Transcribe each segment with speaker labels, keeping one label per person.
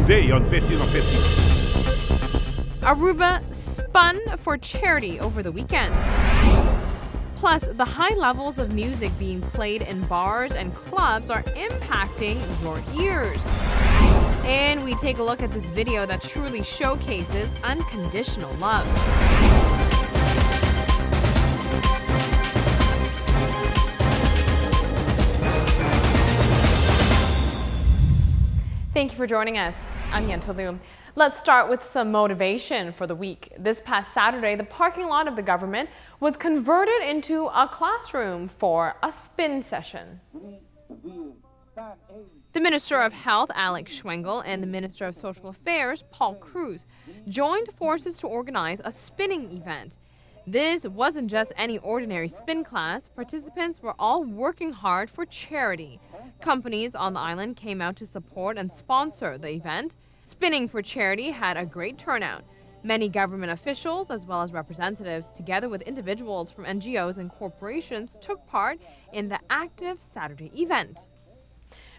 Speaker 1: today on 15 on 15.
Speaker 2: Aruba spun for charity over the weekend. Plus, the high levels of music being played in bars and clubs are impacting your ears. And we take a look at this video that truly showcases unconditional love. Thank you for joining us. I'm Yentl Lieuw. Let's start with some motivation for the week. This past Saturday, the parking lot of the government was converted into a classroom for a spin session. The Minister of Health, Alex Schwengel, and the Minister of Social Affairs, Paul Cruz, joined forces to organize a spinning event. This wasn't just any ordinary spin class. Participants were all working hard for charity. Companies on the island came out to support and sponsor the event. Spinning for charity had a great turnout. Many government officials, as well as representatives, together with individuals from NGOs and corporations, took part in the active Saturday event.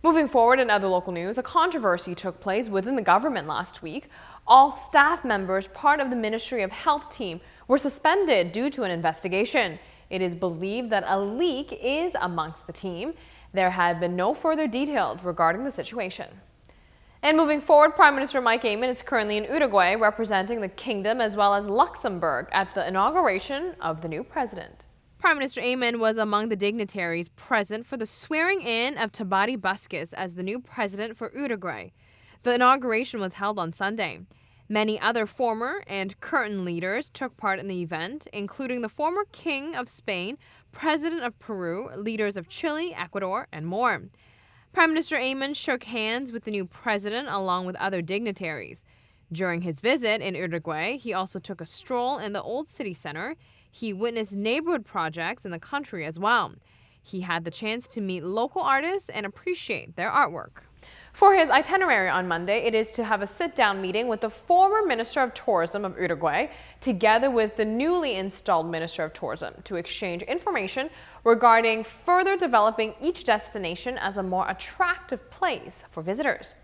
Speaker 2: Moving forward in other local news, a controversy took place within the government last week. All staff members part of the Ministry of Health team were suspended due to an investigation. It is believed that a leak is amongst the team. There have been no further details regarding the situation. And moving forward, Prime Minister Mike Eamon is currently in Uruguay representing the kingdom as well as Luxembourg at the inauguration of the new president. Prime Minister Eamon was among the dignitaries present for the swearing-in of Tabary Busquets as the new president for Uruguay. The inauguration was held on Sunday. Many other former and current leaders took part in the event, including the former King of Spain, President of Peru, leaders of Chile, Ecuador, and more. Prime Minister Eamon shook hands with the new president along with other dignitaries. During his visit in Uruguay, he also took a stroll in the old city center. He witnessed neighborhood projects in the country as well. He had the chance to meet local artists and appreciate their artwork. For his itinerary on Monday, it is to have a sit-down meeting with the former Minister of Tourism of Uruguay, together with the newly installed Minister of Tourism, to exchange information regarding further developing each destination as a more attractive place for visitors.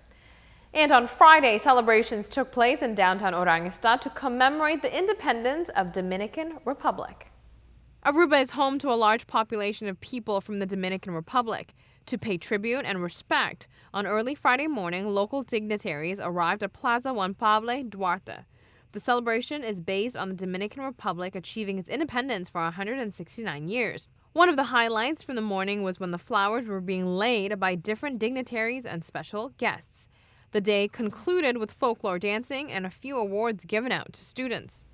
Speaker 2: And on Friday, celebrations took place in downtown Oranjestad to commemorate the independence of Dominican Republic. Aruba is home to a large population of people from the Dominican Republic. To pay tribute and respect, on early Friday morning, local dignitaries arrived at Plaza Juan Pablo Duarte. The celebration is based on the Dominican Republic achieving its independence for 169 years. One of the highlights from the morning was when the flowers were being laid by different dignitaries and special guests. The day concluded with folklore dancing and a few awards given out to students.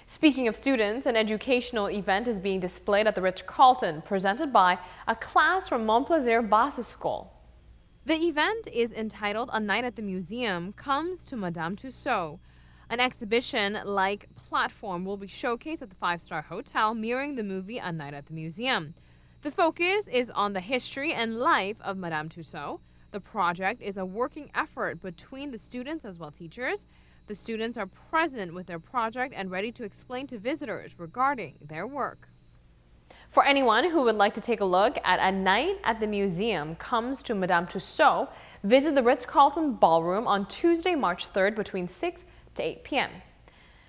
Speaker 2: Speaking of students, an educational event is being displayed at the Ritz-Carlton, presented by a class from Montplaisir Basisschool. The event is entitled A Night at the Museum Comes to Madame Tussauds. An exhibition-like platform will be showcased at the 5-star hotel, mirroring the movie A Night at the Museum. The focus is on the history and life of Madame Tussauds. The project is a working effort between the students as well as teachers. The students are present with their project and ready to explain to visitors regarding their work. For anyone who would like to take a look at A Night at the Museum Comes to Madame Tussauds, visit the Ritz-Carlton Ballroom on Tuesday, March 3rd between 6 to 8 p.m.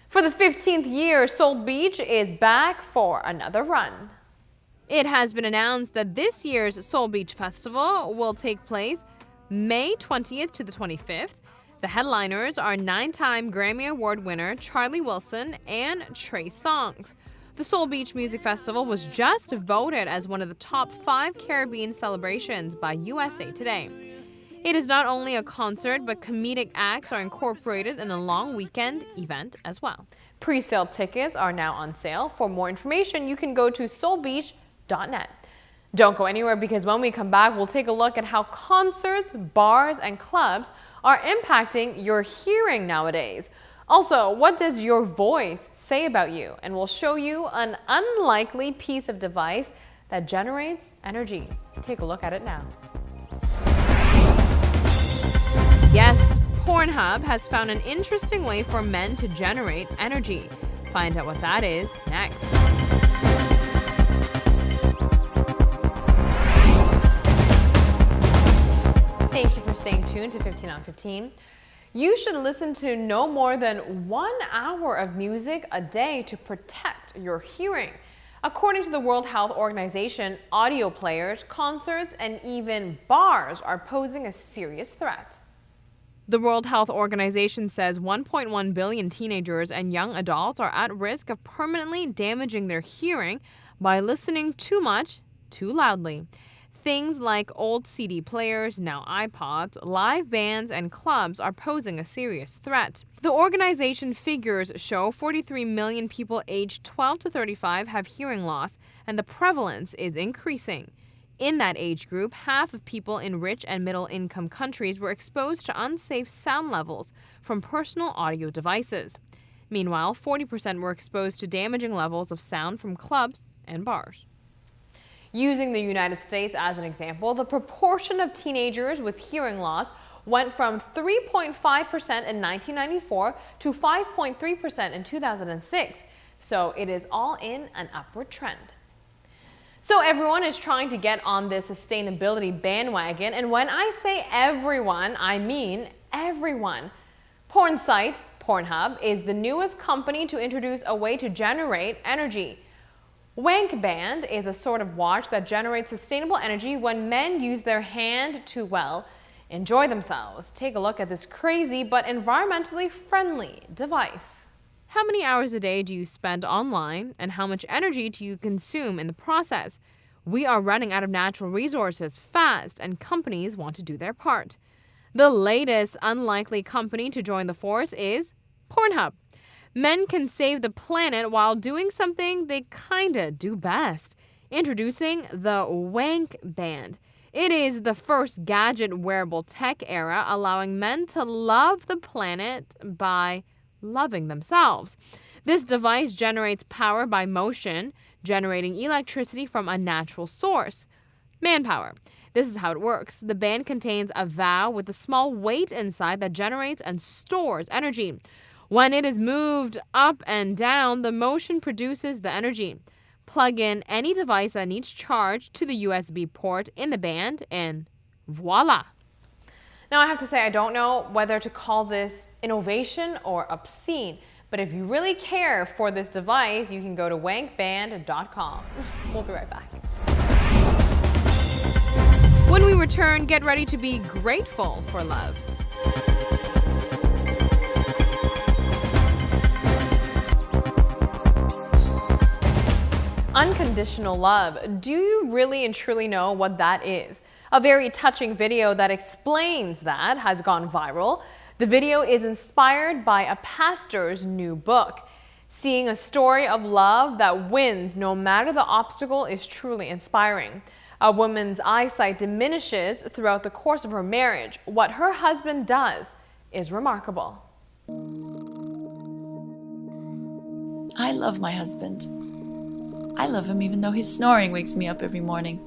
Speaker 2: For the 15th year, Soul Beach is back for another run. It has been announced that this year's Soul Beach Festival will take place May 20th to the 25th. The headliners are 9-time Grammy Award winner Charlie Wilson and Trey Songz. The Soul Beach Music Festival was just voted as one of the top 5 Caribbean celebrations by USA Today. It is not only a concert, but comedic acts are incorporated in the long weekend event as well. Pre-sale tickets are now on sale. For more information, you can go to soulbeach.net. Don't go anywhere, because when we come back, we'll take a look at how concerts, bars, and clubs are impacting your hearing nowadays. Also, what does your voice say about you? And we'll show you an unlikely piece of device that generates energy. Take a look at it now. Yes, Pornhub has found an interesting way for men to generate energy. Find out what that is next. Thank you for staying tuned to 15 on 15. You should listen to no more than 1 hour of music a day to protect your hearing. According to the World Health Organization, audio players, concerts, and even bars are posing a serious threat. The World Health Organization says 1.1 billion teenagers and young adults are at risk of permanently damaging their hearing by listening too much, too loudly. Things like old CD players, now iPods, live bands, and clubs are posing a serious threat. The organization figures show 43 million people aged 12 to 35 have hearing loss, and the prevalence is increasing. In that age group, half of people in rich and middle-income countries were exposed to unsafe sound levels from personal audio devices. Meanwhile, 40% were exposed to damaging levels of sound from clubs and bars. Using the United States as an example, the proportion of teenagers with hearing loss went from 3.5% in 1994 to 5.3% in 2006. So it is all in an upward trend. So everyone is trying to get on this sustainability bandwagon, and when I say everyone, I mean everyone. Porn site Pornhub is the newest company to introduce a way to generate energy. Wank Band is a sort of watch that generates sustainable energy when men use their hand to, well, enjoy themselves. Take a look at this crazy but environmentally friendly device. How many hours a day do you spend online, and how much energy do you consume in the process? We are running out of natural resources fast, and companies want to do their part. The latest unlikely company to join the force is Pornhub. Men can save the planet while doing something they kinda do best. Introducing the Wank Band. It is the first gadget wearable tech era allowing men to love the planet by loving themselves. This device generates power by motion, generating electricity from a natural source. Manpower. This is how it works. The band contains a valve with a small weight inside that generates and stores energy. When it is moved up and down, the motion produces the energy. Plug in any device that needs charge to the USB port in the band, and voila! Now I have to say, I don't know whether to call this innovation or obscene, but if you really care for this device, you can go to wankband.com. We'll be right back. When we return, get ready to be grateful for love. Unconditional love. Do you really and truly know what that is? A very touching video that explains that has gone viral. The video is inspired by a pastor's new book. Seeing a story of love that wins no matter the obstacle is truly inspiring. A woman's eyesight diminishes throughout the course of her marriage. What her husband does is remarkable.
Speaker 1: I love my husband. I love him even though his snoring wakes me up every morning.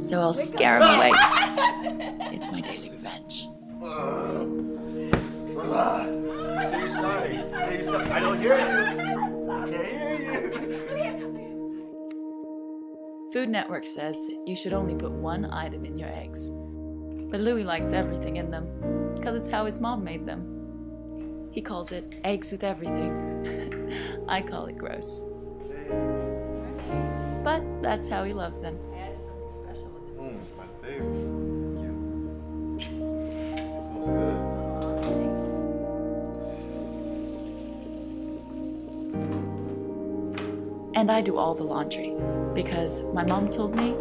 Speaker 1: So I'll scare him away. It's my daily revenge.
Speaker 3: Say you're sorry. Say you're sorry. I don't hear you. I can't hear you.
Speaker 1: Food Network says you should only put one item in your eggs. But Louis likes everything in them, because it's how his mom made them. He calls it eggs with everything. I call it gross. But that's how he loves them.
Speaker 3: My favorite. Smells good.
Speaker 1: And I do all the laundry, because my mom told me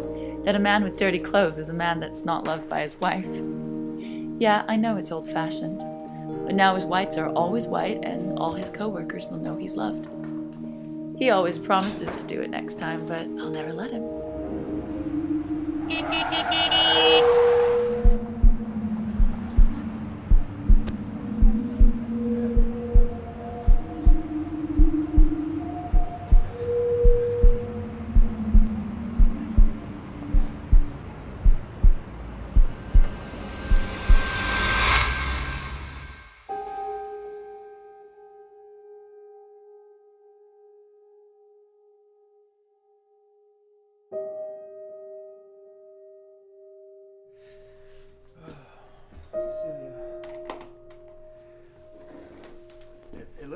Speaker 1: that a man with dirty clothes is a man that's not loved by his wife. Yeah, I know it's old-fashioned, but now his whites are always white and all his co-workers will know he's loved. He always promises to do it next time, but I'll never let him.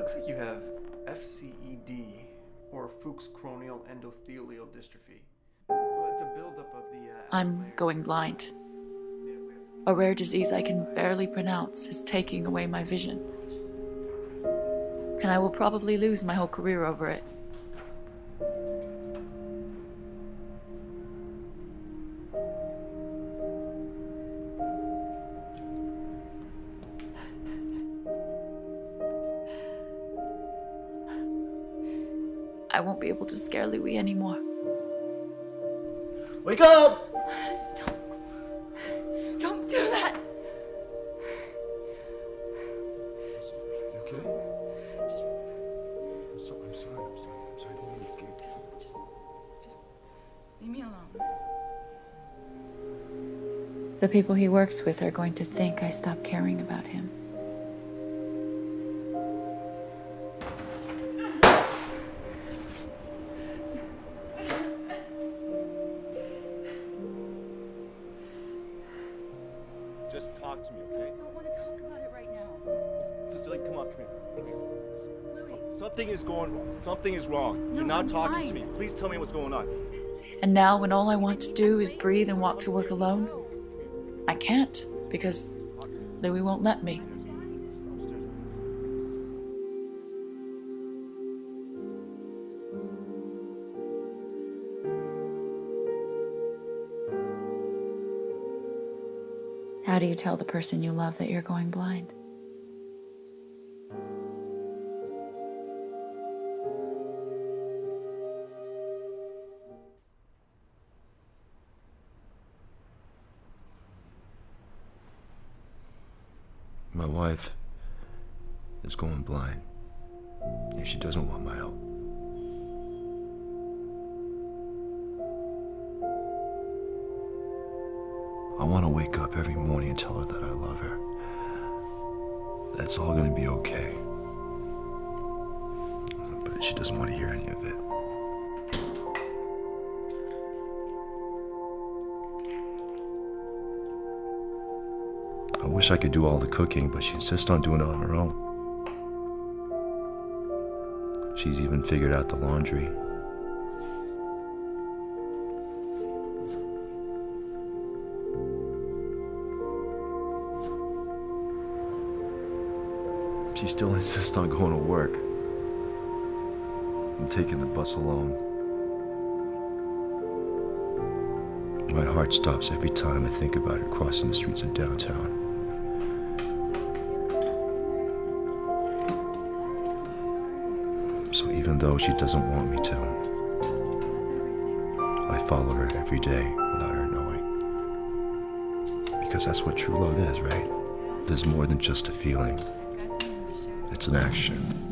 Speaker 4: looks like you have FCED, or Fuchs corneal endothelial dystrophy. Well, it's a buildup of the...
Speaker 1: I'm going blind. A rare disease I can barely pronounce is taking away my vision. And I will probably lose my whole career over it. I won't be able to scare Louis anymore.
Speaker 3: Wake up!
Speaker 1: Don't do that!
Speaker 3: You okay? I'm sorry. This is a escape.
Speaker 1: Just leave me alone. The people he works with are going to think I stopped caring about him.
Speaker 3: Just talk to me, okay?
Speaker 1: I don't want to talk about it right now.
Speaker 3: Cecilia, come on, come here.
Speaker 1: Louis.
Speaker 3: Something is going wrong. Something is wrong. You're not
Speaker 1: I'm
Speaker 3: talking
Speaker 1: fine.
Speaker 3: to me. Please tell me what's going on.
Speaker 1: And now, when all I want to do is breathe and walk to work alone, I can't because Louis won't let me.
Speaker 3: Just upstairs, please.
Speaker 1: How do you tell the person you love that you're going blind?
Speaker 5: My wife is going blind, and she doesn't want my help. I want to wake up every morning and tell her that I love her. That's all going to be okay. But she doesn't want to hear any of it. I wish I could do all the cooking, but she insists on doing it on her own. She's even figured out the laundry. She still insists on going to work. I'm taking the bus alone. My heart stops every time I think about her crossing the streets of downtown. So even though she doesn't want me to, I follow her every day without her knowing. Because that's what true love is, right? There's more than just a feeling. It's an action.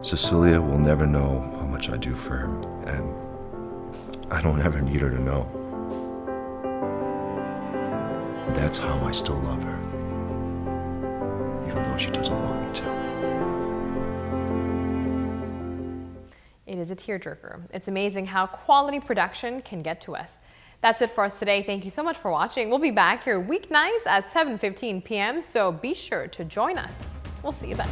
Speaker 5: Cecilia will never know how much I do for her, and I don't ever need her to know. That's how I still love her, even though she doesn't want me to.
Speaker 2: It is a tearjerker. It's amazing how quality production can get to us. That's it for us today. Thank you so much for watching. We'll be back here weeknights at 7:15 p.m., so be sure to join us. We'll see you then.